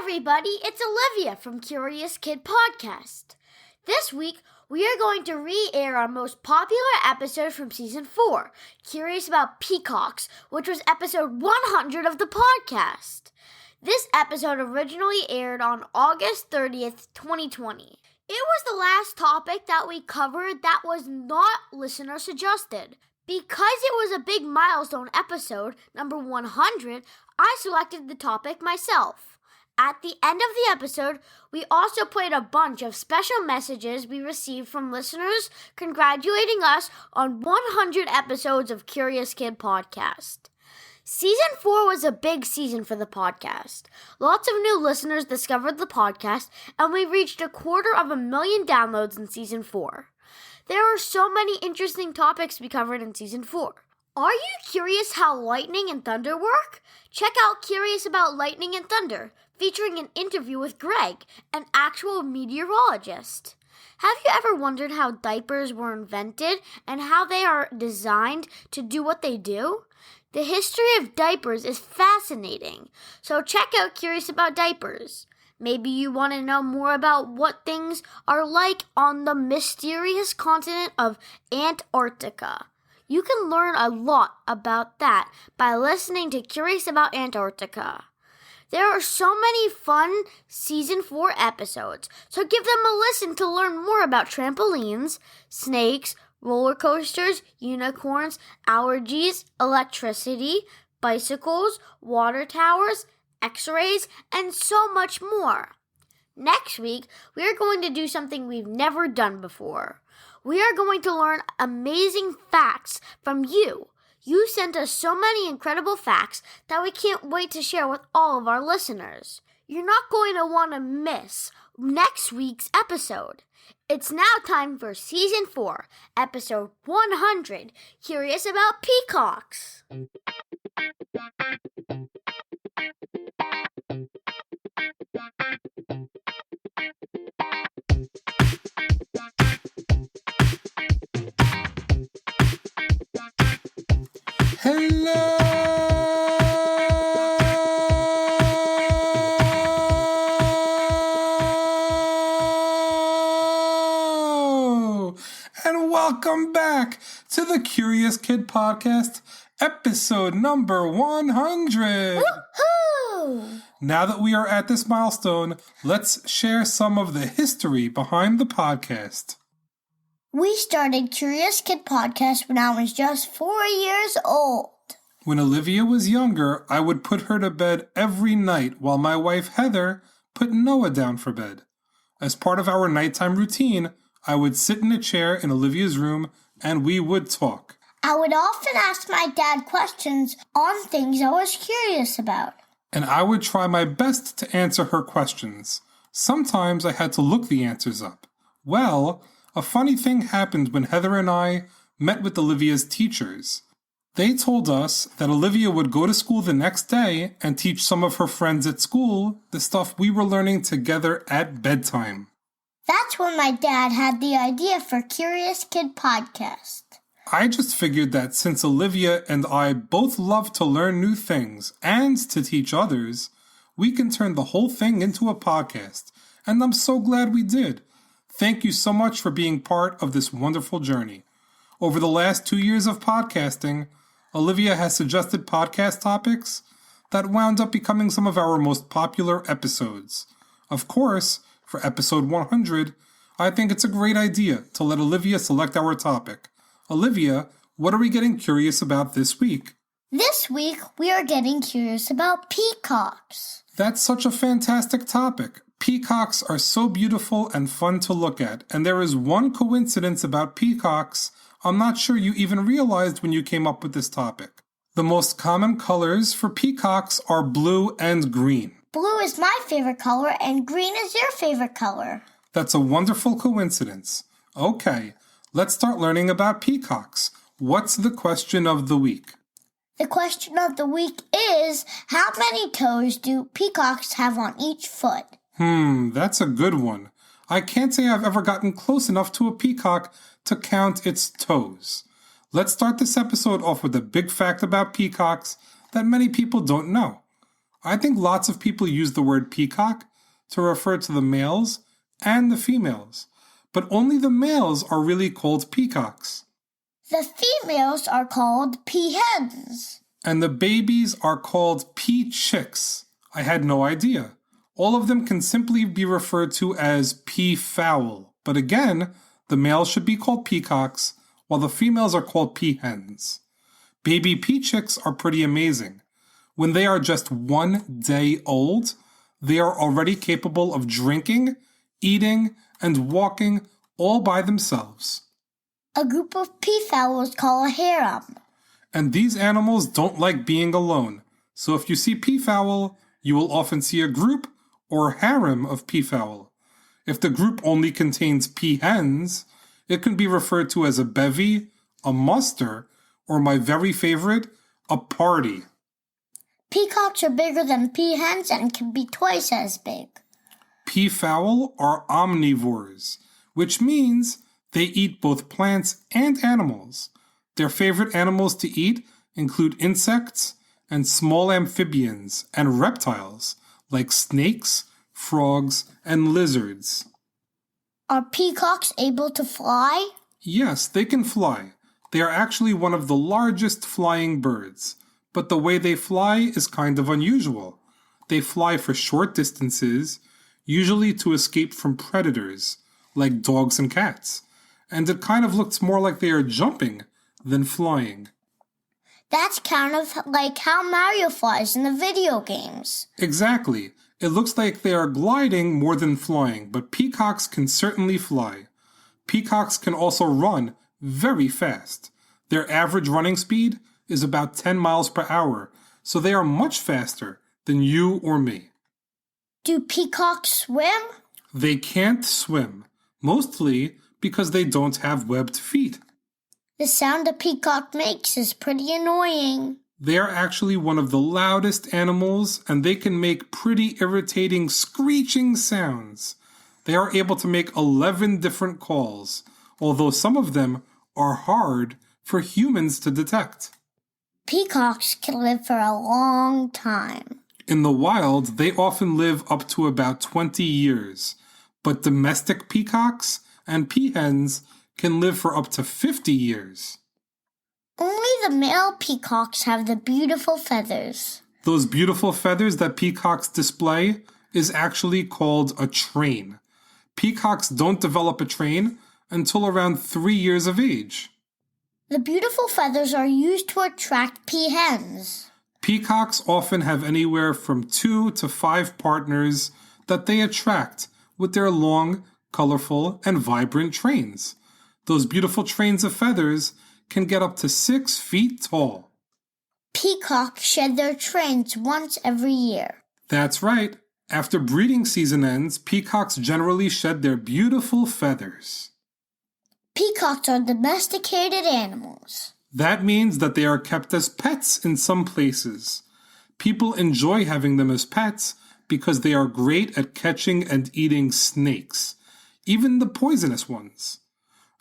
everybody, it's Olivia from Curious Kid Podcast. This week, we are going to re-air our most popular episode from Season 4, Curious About Peacocks, which was episode 100 of the podcast. This episode originally aired on August 30th, 2020. It was the last topic that we covered that was not listener suggested. Because it was a big milestone episode, number 100, I selected the topic myself. At the end of the episode, we also played a bunch of special messages we received from listeners congratulating us on 100 episodes of Curious Kid Podcast. Season 4 was a big season for the podcast. Lots of new listeners discovered the podcast, and we reached 250,000 downloads in Season 4. There are so many interesting topics we covered in Season 4. Are you curious how lightning and thunder work? Check out Curious About Lightning and Thunder, featuring an interview with Greg, an actual meteorologist. Have you ever wondered how diapers were invented and how they are designed to do what they do? The history of diapers is fascinating, so check out Curious About Diapers. Maybe you want to know more about what things are like on the mysterious continent of Antarctica. You can learn a lot about that by listening to Curious About Antarctica. There are so many fun Season 4 episodes, so give them a listen to learn more about trampolines, snakes, roller coasters, unicorns, allergies, electricity, bicycles, water towers, X-rays, and so much more. Next week, we are going to do something we've never done before. We are going to learn amazing facts from you. You sent us so many incredible facts that we can't wait to share with all of our listeners. You're not going to want to miss next week's episode. It's now time for Season 4, Episode 100, Curious About Peacocks. Hello! And welcome back to the Curious Kid Podcast, episode number 100! Woohoo! Now that we are at this milestone, let's share some of the history behind the podcast. We started Curious Kid Podcast when I was just 4 years old. When Olivia was younger, I would put her to bed every night while my wife Heather put Noah down for bed. As part of our nighttime routine, I would sit in a chair in Olivia's room and we would talk. I would often ask my dad questions on things I was curious about. And I would try my best to answer her questions. Sometimes I had to look the answers up. Well, a funny thing happened when Heather and I met with Olivia's teachers. They told us that Olivia would go to school the next day and teach some of her friends at school the stuff we were learning together at bedtime. That's when my dad had the idea for Curious Kid Podcast. I just figured that since Olivia and I both love to learn new things and to teach others, we can turn the whole thing into a podcast, and I'm so glad we did. Thank you so much for being part of this wonderful journey. Over the last 2 years of podcasting, Olivia has suggested podcast topics that wound up becoming some of our most popular episodes. Of course, for episode 100, I think it's a great idea to let Olivia select our topic. Olivia, what are we getting curious about this week? This week, we are getting curious about peacocks. That's such a fantastic topic. Peacocks are so beautiful and fun to look at, and there is one coincidence about peacocks I'm not sure you even realized when you came up with this topic. The most common colors for peacocks are blue and green. Blue is my favorite color, and green is your favorite color. That's a wonderful coincidence. Okay, let's start learning about peacocks. What's the question of the week? The question of the week is, how many toes do peacocks have on each foot? That's a good one. I can't say I've ever gotten close enough to a peacock to count its toes. Let's start this episode off with a big fact about peacocks that many people don't know. I think lots of people use the word peacock to refer to the males and the females, but only the males are really called peacocks. The females are called peahens. And the babies are called pea-chicks. I had no idea. All of them can simply be referred to as peafowl, but again, the males should be called peacocks, while the females are called peahens. Baby pea-chicks are pretty amazing. When they are just 1 day old, they are already capable of drinking, eating, and walking all by themselves. A group of peafowl is called a harem. And these animals don't like being alone, so if you see peafowl, you will often see a group or harem of peafowl. If the group only contains peahens, it can be referred to as a bevy, a muster, or my very favorite, a party. Peacocks are bigger than peahens and can be twice as big. Peafowl are omnivores, which means they eat both plants and animals. Their favorite animals to eat include insects and small amphibians and reptiles like snakes, frogs, and lizards. Are peacocks able to fly? Yes, they can fly. They are actually one of the largest flying birds, but the way they fly is kind of unusual. They fly for short distances, usually to escape from predators, like dogs and cats, and it kind of looks more like they are jumping than flying. That's kind of like how Mario flies in the video games. Exactly. It looks like they are gliding more than flying, but peacocks can certainly fly. Peacocks can also run very fast. Their average running speed is about 10 miles per hour, so they are much faster than you or me. Do peacocks swim? They can't swim, mostly because they don't have webbed feet. The sound a peacock makes is pretty annoying. They are actually one of the loudest animals, and they can make pretty irritating screeching sounds. They are able to make 11 different calls, although some of them are hard for humans to detect. Peacocks can live for a long time. In the wild, they often live up to about 20 years, but domestic peacocks and peahens can live for up to 50 years. Only the male peacocks have the beautiful feathers. Those beautiful feathers that peacocks display is actually called a train. Peacocks don't develop a train until around 3 years of age. The beautiful feathers are used to attract peahens. Peacocks often have anywhere from 2 to 5 partners that they attract with their long, colorful, and vibrant trains. Those beautiful trains of feathers can get up to 6 feet tall. Peacocks shed their trains once every year. That's right. After breeding season ends, peacocks generally shed their beautiful feathers. Peacocks are domesticated animals. That means that they are kept as pets in some places. People enjoy having them as pets because they are great at catching and eating snakes, even the poisonous ones.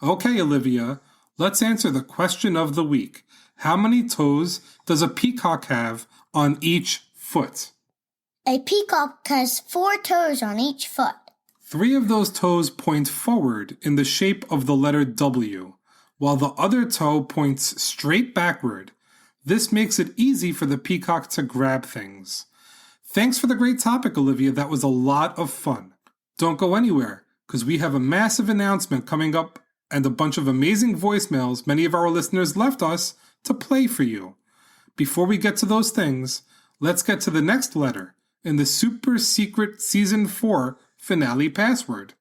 Okay, Olivia, let's answer the question of the week. How many toes does a peacock have on each foot? A peacock has 4 toes on each foot. 3 of those toes point forward in the shape of the letter W, while the other toe points straight backward. This makes it easy for the peacock to grab things. Thanks for the great topic, Olivia. That was a lot of fun. Don't go anywhere, because we have a massive announcement coming up and a bunch of amazing voicemails many of our listeners left us to play for you. Before we get to those things, let's get to the next letter in the super secret Season 4 finale password.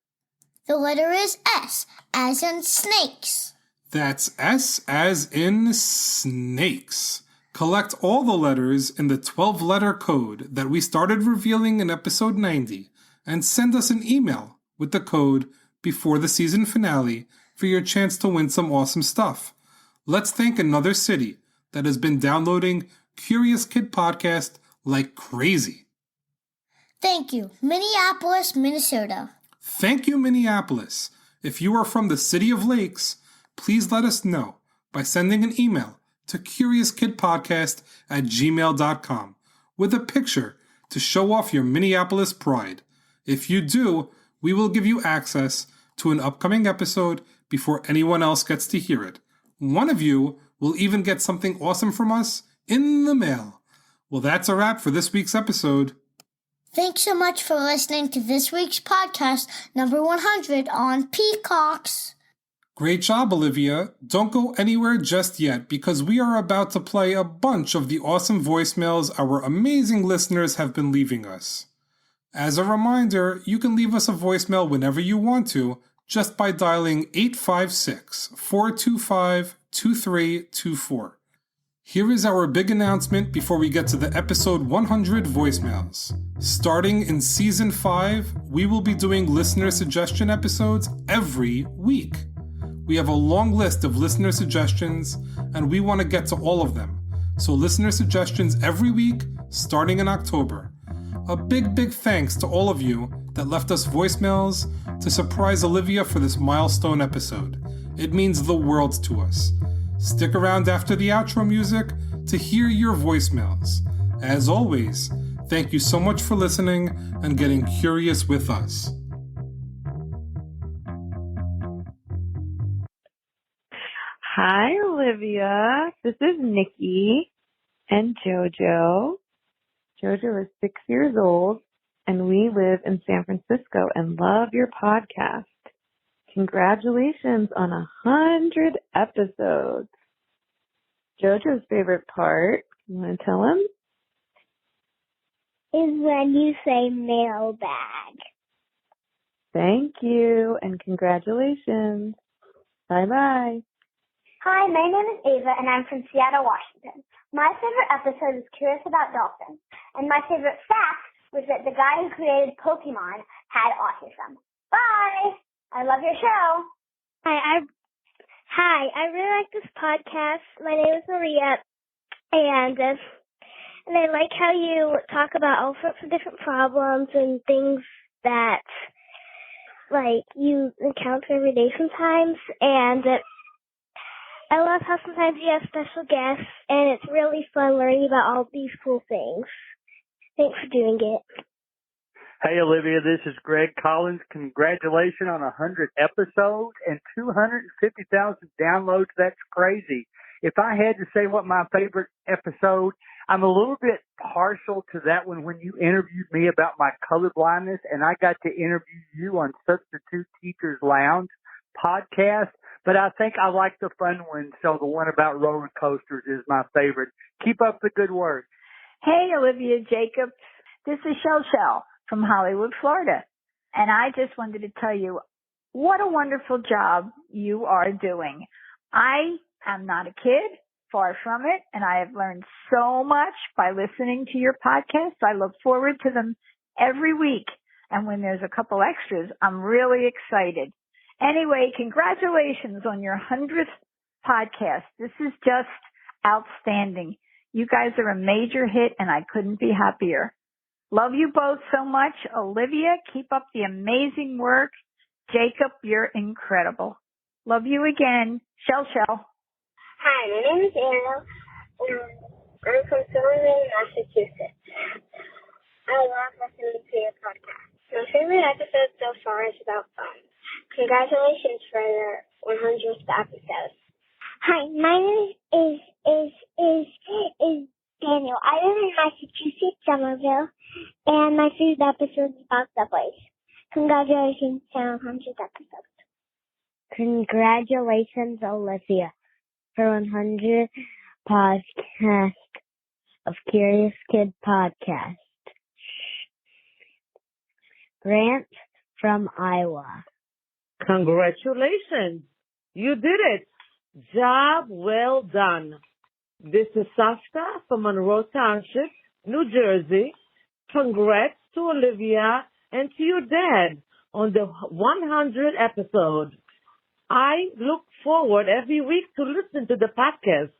The letter is S, as in snakes. That's S as in snakes. Collect all the letters in the 12-letter code that we started revealing in episode 90 and send us an email with the code before the season finale for your chance to win some awesome stuff. Let's thank another city that has been downloading Curious Kid Podcast like crazy. Thank you, Minneapolis, Minnesota. Thank you, Minneapolis. If you are from the City of Lakes, please let us know by sending an email to CuriousKidPodcast@gmail.com with a picture to show off your Minneapolis pride. If you do, we will give you access to an upcoming episode before anyone else gets to hear it. One of you will even get something awesome from us in the mail. Well, that's a wrap for this week's episode. Thanks so much for listening to this week's podcast, number 100 on Peacocks. Great job, Olivia. Don't go anywhere just yet because we are about to play a bunch of the awesome voicemails our amazing listeners have been leaving us. As a reminder, you can leave us a voicemail whenever you want to just by dialing 856-425-2324. Here is our big announcement before we get to the episode 100 voicemails. Starting in Season 5, we will be doing listener suggestion episodes every week. We have a long list of listener suggestions, and we want to get to all of them. So listener suggestions every week, starting in October. A big thanks to all of you that left us voicemails to surprise Olivia for this milestone episode. It means the world to us. Stick around after the outro music to hear your voicemails. As always, thank you so much for listening and getting curious with us. Hi, Olivia. This is Nikki and JoJo. JoJo is 6 years old, and we live in San Francisco and love your podcast. Congratulations on 100 episodes. JoJo's favorite part, you want to tell him? Is when you say mailbag. Thank you, and congratulations. Bye-bye. Hi, my name is Ava, and I'm from Seattle, Washington. My favorite episode is Curious About Dolphins, and my favorite fact was that the guy who created Pokemon had autism. Bye! I love your show. Hi, I really like this podcast. My name is Maria, and I like how you talk about all sorts of different problems and things that, like, you encounter every day sometimes, and I love how sometimes you have special guests, and it's really fun learning about all these cool things. Thanks for doing it. Hey, Olivia, this is Greg Collins. Congratulations on 100 episodes and 250,000 downloads. That's crazy. If I had to say what my favorite episode, I'm a little bit partial to that one when you interviewed me about my colorblindness, and I got to interview you on Substitute Teachers Lounge podcast. But I think I like the fun one, so the one about roller coasters is my favorite. Keep up the good work. Hey, Olivia Jacobs. This is Shell from Hollywood, Florida. And I just wanted to tell you what a wonderful job you are doing. I am not a kid, far from it, and I have learned so much by listening to your podcasts. I look forward to them every week. And when there's a couple extras, I'm really excited. Anyway, congratulations on your 100th podcast. This is just outstanding. You guys are a major hit, and I couldn't be happier. Love you both so much. Olivia, keep up the amazing work. Jacob, you're incredible. Love you again. Shell. Hi, my name is Ariel, and I'm from Somerville, Massachusetts. I love listening to your podcast. My favorite episode so far is about phones. Congratulations for your 100th episode. Hi, my name is Daniel. I live in Massachusetts, Somerville, and my favorite episode is about subways. Congratulations on 100 episodes. Congratulations, Olivia, for 100 podcast of Curious Kid Podcast. Grant from Iowa. Congratulations. You did it. Job well done. This is Sasha from Monroe Township, New Jersey. Congrats to Olivia and to your dad on the 100 episode. I look forward every week to listen to the podcast.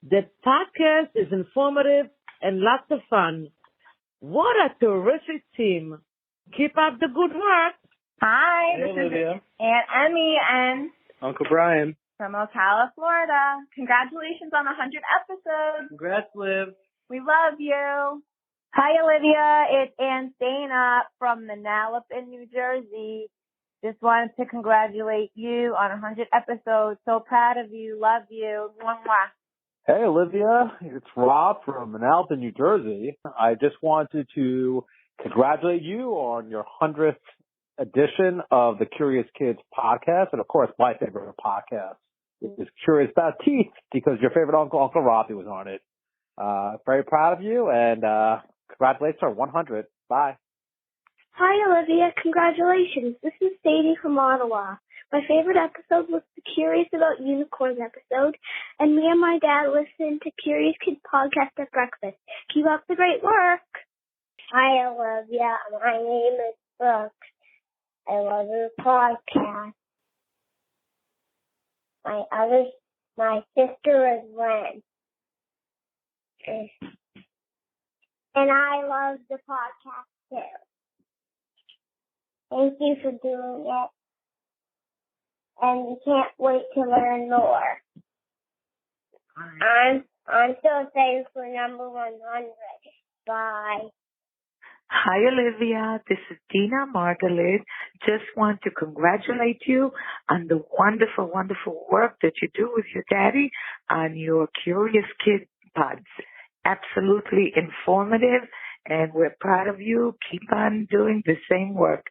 The podcast is informative and lots of fun. What a terrific team. Keep up the good work. Hi, Hey, this Olivia. is Aunt Emmy and Uncle Brian. from Ocala, Florida. Congratulations on 100 episodes. Congrats, Liv. We love you. Hi, Olivia. It's Aunt Dana from Manalapan, New Jersey. Just wanted to congratulate you on 100 episodes. So proud of you. Love you. Mwah, mwah. Hey, Olivia. It's Rob from Manalapan, New Jersey. I just wanted to congratulate you on your 100th edition of the Curious Kids podcast. And, of course, my favorite podcast is Curious About Teeth because your favorite uncle, Uncle Robbie, was on it. Very proud of you, and congratulations on 100. Bye. Hi, Olivia. Congratulations. This is Sadie from Ottawa. My favorite episode was the Curious About Unicorns episode, and me and my dad listened to Curious Kids podcast at breakfast. Keep up the great work. Hi, Olivia. My name is Brooks. I love your podcast. My sister is Ren. And I love the podcast too. Thank you for doing it. And we can't wait to learn more. I'm so excited for number 100. Bye. Hi, Olivia. This is Dina Margalit. Just want to congratulate you on the wonderful, wonderful work that you do with your daddy on your Curious Kid pods. Absolutely informative, and we're proud of you. Keep on doing the same work.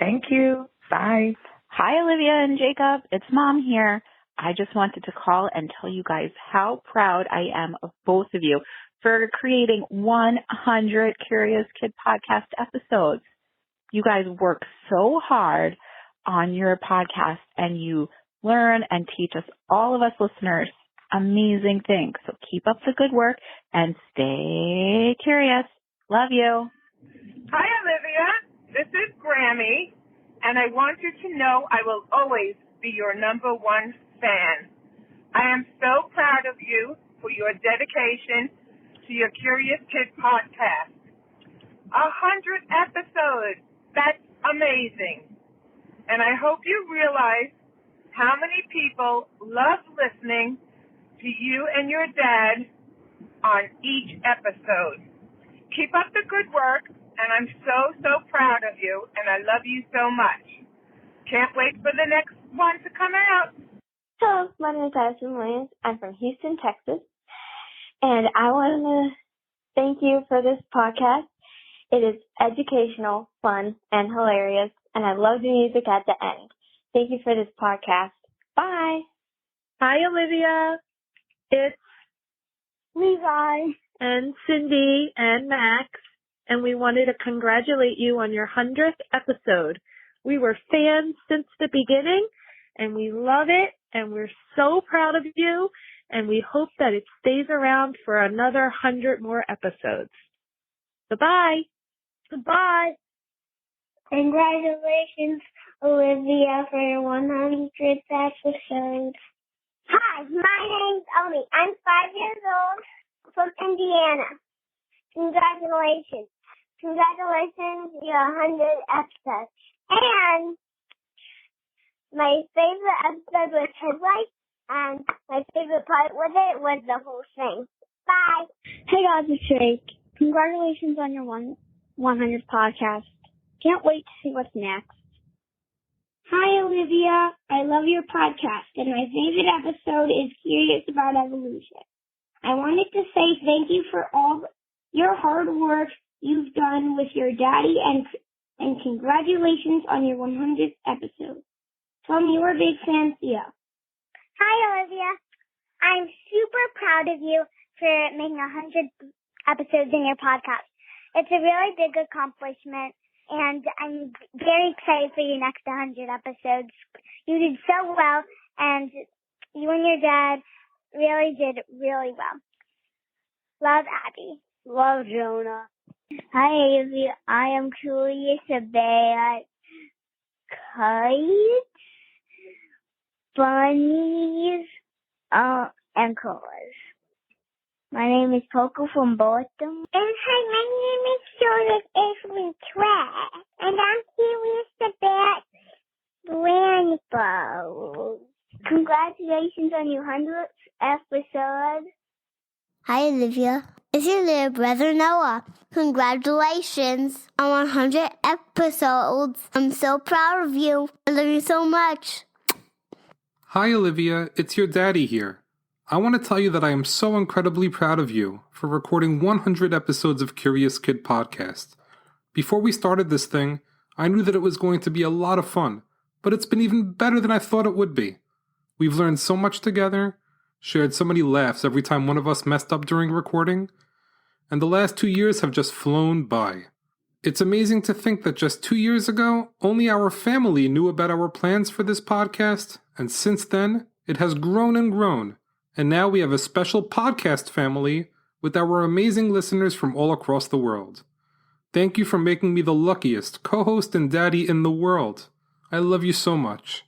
Thank you. Bye. Hi, Olivia and Jacob. It's Mom here. I just wanted to call and tell you guys how proud I am of both of you for creating 100 Curious Kid podcast episodes. You guys work so hard on your podcast, and you learn and teach us, all of us listeners, amazing things. So keep up the good work and stay curious. Love you. Hi, Olivia. This is Grammy, and I want you to know I will always be your number one fan. I am so proud of you for your dedication to your Curious Kid podcast. 100 episodes. That's amazing. And I hope you realize how many people love listening to you and your dad on each episode. Keep up the good work, and I'm so proud of you, and I love you so much. Can't wait for the next one to come out. Hello, my name is Addison Williams. I'm from Houston, Texas, and I want to thank you for this podcast. It is educational, fun, and hilarious, and I love the music at the end. Thank you for this podcast. Bye. Hi, Olivia. It's Levi and Cindy and Max, and we wanted to congratulate you on your 100th episode. We were fans since the beginning, and we love it, and we're so proud of you, and we hope that it stays around for another 100 more episodes. Goodbye. Goodbye. Congratulations, Olivia, for your 100th episode. Hi, my name's Omi. I'm 5 years old from Indiana. Congratulations. Congratulations on your 100 episodes. And my favorite episode was Headlights, and my favorite part with it was the whole thing. Bye. Hey guys, it's Jake. Congratulations on your 100th podcast. Can't wait to see what's next. Hi, Olivia. I love your podcast, and my favorite episode is Curious About Evolution. I wanted to say thank you for all your hard work you've done with your daddy, and congratulations on your 100th episode. From your big fan, Theo. Hi, Olivia. I'm super proud of you for making 100 episodes in your podcast. It's a really big accomplishment, and I'm very excited for your next 100 episodes. You did so well, and you and your dad really did really well. Love, Abby. Love, Jonah. Hi, Abby. I am curious about kites, bunnies, and cars. My name is Poco from Boston. And hi, my name is Joseph Ashley Track. And I'm curious about rainbows. Congratulations on your 100th episode. Hi, Olivia. It's your little brother Noah. Congratulations on 100 episodes. I'm so proud of you. I love you so much. Hi, Olivia. It's your daddy here. I want to tell you that I am so incredibly proud of you for recording 100 episodes of Curious Kid Podcast. Before we started this thing, I knew that it was going to be a lot of fun, but it's been even better than I thought it would be. We've learned so much together, shared so many laughs every time one of us messed up during recording, and the last 2 years have just flown by. It's amazing to think that just 2 years ago, only our family knew about our plans for this podcast, and since then, it has grown and grown, and now we have a special podcast family with our amazing listeners from all across the world. Thank you for making me the luckiest co-host and daddy in the world. I love you so much.